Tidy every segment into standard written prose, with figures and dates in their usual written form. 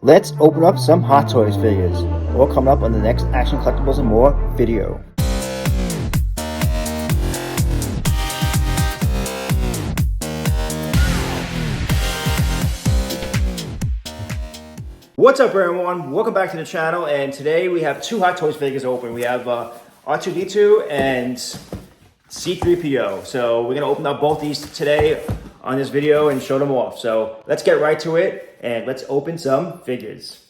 Let's open up some Hot Toys figures. All coming up on the next Action Collectibles and More video. What's up everyone? Welcome back to the channel, and today we have two Hot Toys figures open. We have R2-D2 and C3PO. So we're gonna open up both these today on this video and show them off. So let's get right to it and let's open some figures.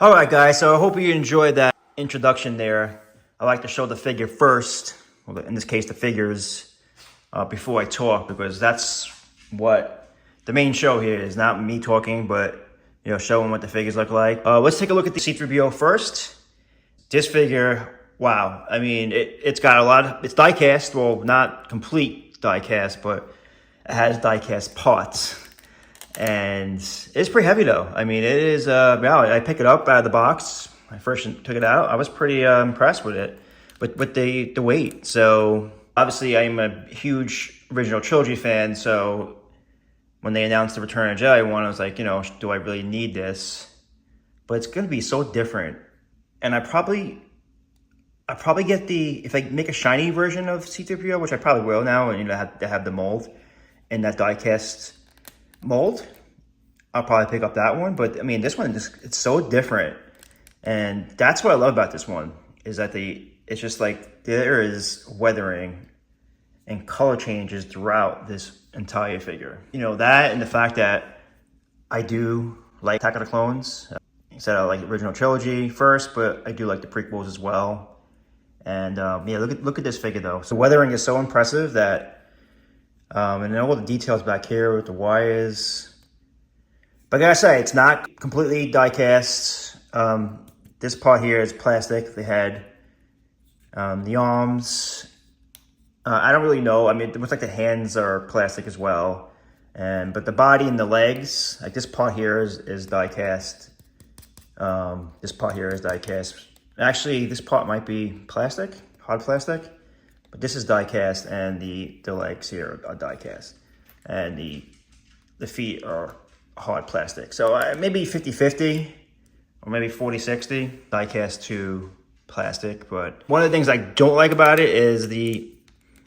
All right, guys, so I hope you enjoyed that introduction there. I like to show the figure first, well, in this case, the figures, before I talk, because that's what the main show here is, not me talking, but, you know, showing what the figures look like. Let's take a look at the C3PO first. This figure, wow. I mean, it's got a lot of, it's die cast, well, not complete die cast, but it has die cast parts. And it's pretty heavy though. I mean, it is, wow, I pick it up out of the box. I first took it out. I was pretty impressed with it, but with the weight. So obviously I'm a huge original trilogy fan. So when they announced the Return of the Jedi one, I was like, you know, do I really need this? But it's going to be so different. And I probably get the, if I make a shiny version of C3PO, which I probably will now, and you know, have the mold and that die cast mold, I'll probably pick up that one. But I mean, this one it's so different, and that's what I love about this one, is that it's just like there is weathering and color changes throughout this entire figure. You know, that and the fact that I do like Attack of the Clones. Instead of like original trilogy first, but I do like the prequels as well. And yeah, look at this figure though. So weathering is so impressive that and all the details back here with the wires. But like I say, it's not completely die cast. This part here is plastic, the head. The arms, I don't really know. I mean, it looks like the hands are plastic as well. But the body and the legs, like this part here is die cast. This part here is die cast. Actually, this part might be plastic, hard plastic. But this is die cast, and the legs here are die cast, and the feet are hard plastic. So maybe 50-50, or maybe 40-60 die cast to plastic. But one of the things I don't like about it is the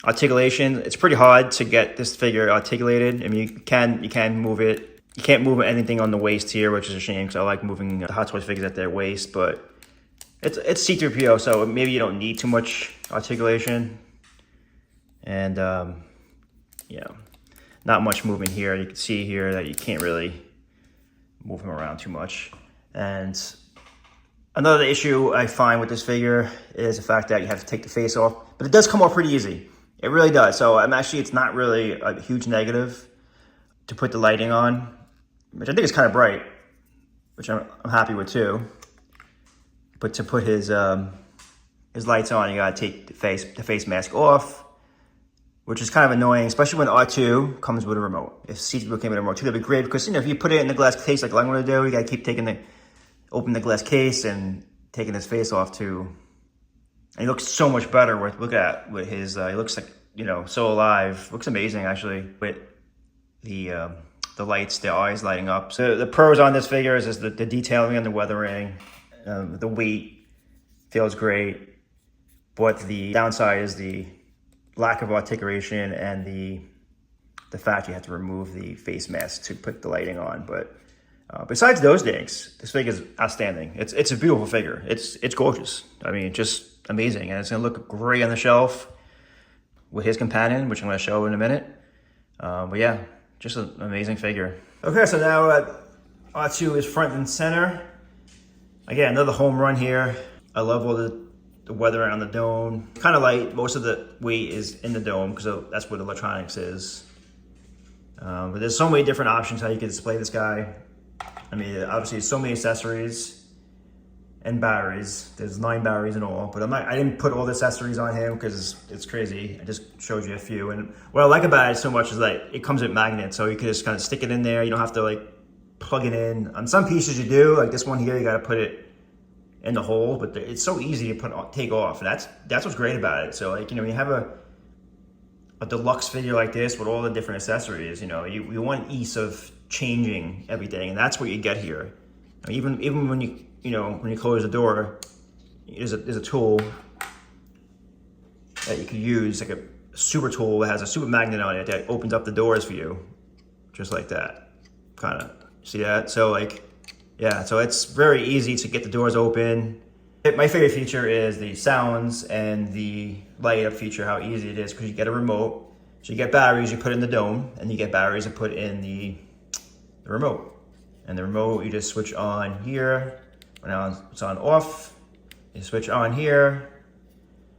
articulation. It's pretty hard to get this figure articulated. I mean, you can move it. You can't move anything on the waist here, which is a shame, because I like moving the Hot Toys figures at their waist. But it's C3PO, so maybe you don't need too much articulation. And, you know, not much movement here. You can see here that you can't really move him around too much. And another issue I find with this figure is the fact that you have to take the face off. But it does come off pretty easy. It really does. So it's not really a huge negative to put the lighting on, which I think is kind of bright, which I'm happy with too. But to put his lights on, you gotta take the face mask off. which is kind of annoying, especially when R2 comes with a remote. If C3PO came with a remote too, that'd be great because, you know, if you put it in the glass case like I'm going to do, you got to keep open the glass case and taking his face off too. And he looks so much better with his, he looks like, you know, so alive. Looks amazing actually with the lights, the eyes lighting up. So the pros on this figure is the detailing and the weathering, the weight feels great. But the downside is the lack of articulation and the fact you have to remove the face mask to put the lighting on. But besides those things, this figure is outstanding. It's a beautiful figure. It's gorgeous. I mean, just amazing. And it's gonna look great on the shelf with his companion, which I'm gonna show in a minute. But yeah, just an amazing figure. Okay, so now R2 is front and center. Again, another home run here. I love all the weather around the dome. Kind of light. Most of the weight is in the dome because that's what electronics is. But there's so many different options how you can display this guy. I mean, obviously, so many accessories and batteries. There's 9 batteries in all. But I didn't put all the accessories on him because it's crazy. I just showed you a few. And what I like about it so much is like it comes with magnets, so you can just kind of stick it in there. You don't have to like plug it in. On some pieces you do, like this one here, you got to put it in the hole, but it's so easy to take off. And that's what's great about it. So like, you know, you have a deluxe figure like this with all the different accessories, you know, you want ease of changing everything, and that's what you get here. Even when you close the door, there's a tool that you can use, like a super tool that has a super magnet on it that opens up the doors for you, just like that. Kind of see that? So like, yeah, so it's very easy to get the doors open. My favorite feature is the sounds and the light up feature, how easy it is, because you get a remote. So you get batteries you put in the dome, and you get batteries you put in the remote. And the remote you just switch on here. Now it's on off. You switch on here,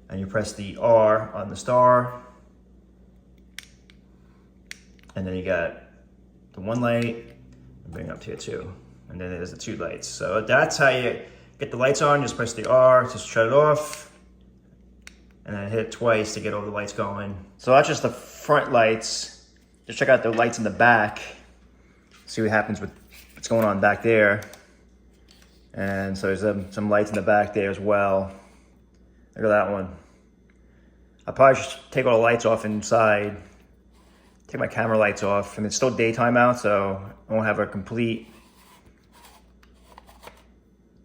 and you press the R on the star. And then you got the one light, and bring it up to here too. And then there's the 2 lights. So that's how you get the lights on. Just press the R to shut it off. And then hit it twice to get all the lights going. So that's just the front lights. Just check out the lights in the back. See what happens with what's going on back there. And so there's some lights in the back there as well. Look at that one. I'll probably just take all the lights off inside. Take my camera lights off. And it's still daytime out, so I won't have a complete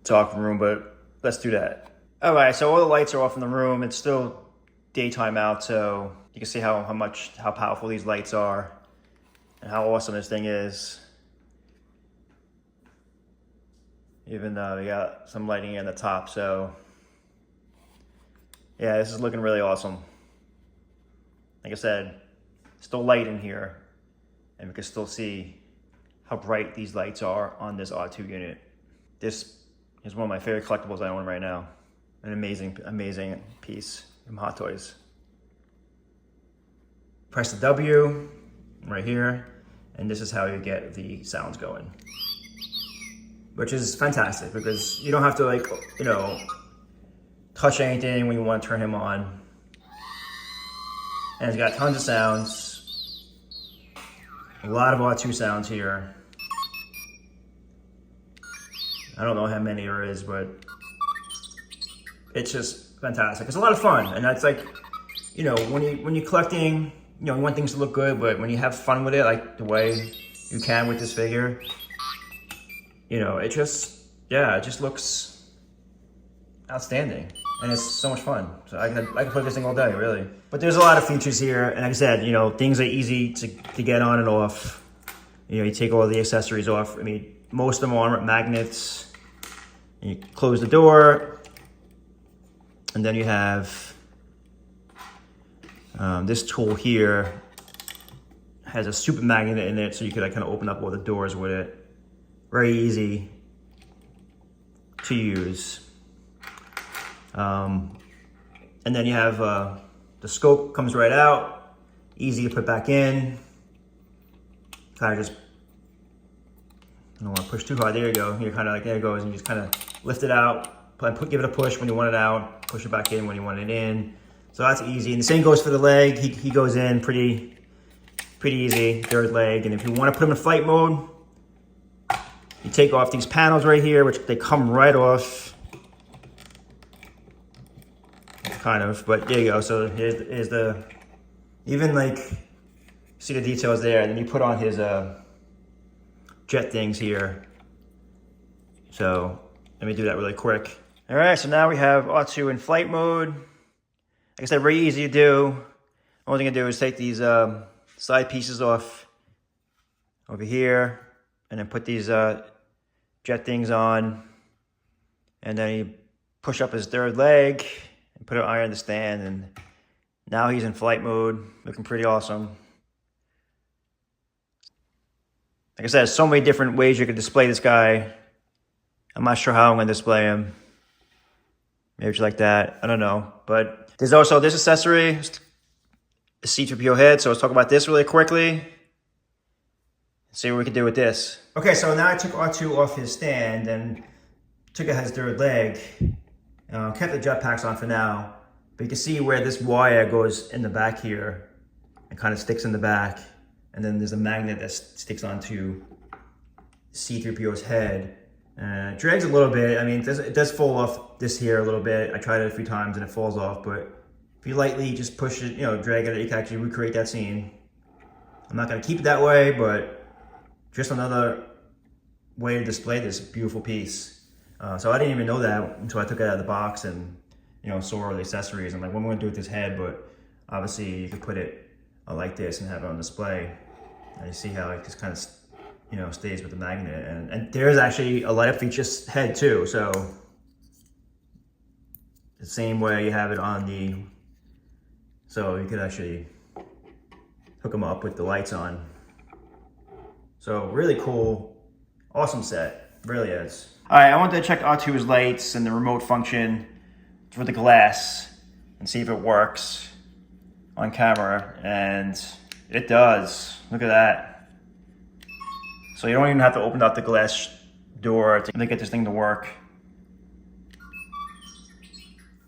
dark room, but let's do that. All right, so all the lights are off in the room. It's still daytime out, so you can see how powerful these lights are and how awesome this thing is. Even though we got some lighting in the top, so yeah, this is looking really awesome. Like I said, still light in here, and we can still see how bright these lights are on this R2 unit. This is one of my favorite collectibles I own right now. An amazing piece from Hot Toys. Press the W right here, and this is how you get the sounds going. Which is fantastic because you don't have to, like, you know, touch anything when you want to turn him on. And it's got tons of sounds. A lot of R2 sounds here. I don't know how many there is, but it's just fantastic. It's a lot of fun, and that's like, you know, when you're collecting, you know, you want things to look good, but when you have fun with it, like the way you can with this figure, you know, it just looks outstanding, and it's so much fun. So I can play this thing all day, really. But there's a lot of features here, and like I said, you know, things are easy to get on and off. You know, you take all the accessories off. I mean, most of them are magnets. And you close the door, and then you have this tool here has a super magnet in it, so you could like kind of open up all the doors with it. Very easy to use. And then you have the scope comes right out, easy to put back in. Kind of just, I don't want to push too hard. There you go. You're kind of like, there it goes, and you just kind of lift it out, give it a push when you want it out, push it back in when you want it in. So that's easy. And the same goes for the leg. He goes in pretty easy, third leg. And if you want to put him in flight mode, you take off these panels right here, which they come right off. Kind of, but there you go. So here's the, even like, see the details there. And then you put on his jet things here. So let me do that really quick. All right, so now we have R2 in flight mode. Like I said, very easy to do. All you can do is take these side pieces off over here and then put these jet things on. And then you push up his third leg and put an iron in the stand. And now he's in flight mode, looking pretty awesome. Like I said, there's so many different ways you could display this guy. I'm not sure how I'm going to display him. Maybe just like that. I don't know. But there's also this accessory, a C3PO head. So let's talk about this really quickly. See what we can do with this. Okay, so now I took R2 off his stand and took out his third leg. Kept the jetpacks on for now. But you can see where this wire goes in the back here. It kind of sticks in the back. And then there's a magnet that sticks onto C3PO's head. It drags a little bit. I mean, it does fall off this here a little bit. I tried it a few times and it falls off, but if you lightly just push it, drag it, you can actually recreate that scene. I'm not gonna keep it that way, but just another way to display this beautiful piece. So I didn't even know that until I took it out of the box and, saw all the accessories. I'm like, what am I gonna do with this head? But obviously you could put it like this and have it on display. And you see how it just kind of stays with the magnet, and there's actually a light up feature head too. So the same way you have it on the, so you could actually hook them up with the lights on. So really cool, awesome set, really is. All right, I wanted to check R2's lights and the remote function for the glass and see if it works on camera, and it does. Look at that. So you don't even have to open up the glass door to get this thing to work.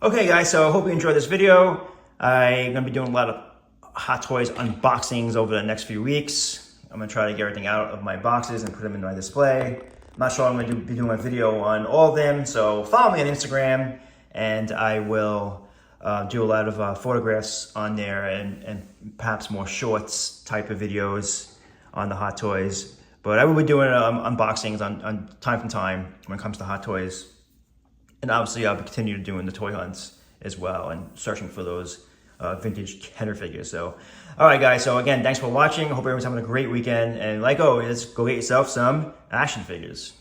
Okay guys, so I hope you enjoyed this video. I'm gonna be doing a lot of Hot Toys unboxings over the next few weeks. I'm gonna try to get everything out of my boxes and put them in my display. I'm not sure I'm gonna be doing a video on all of them, so follow me on Instagram and I will do a lot of photographs on there and perhaps more shorts type of videos on the Hot Toys. But I will be doing unboxings on time from time when it comes to Hot Toys. And obviously I'll be continuing doing the toy hunts as well and searching for those vintage Kenner figures. So, all right guys, so again, thanks for watching. I hope everyone's having a great weekend. And like always, go get yourself some action figures.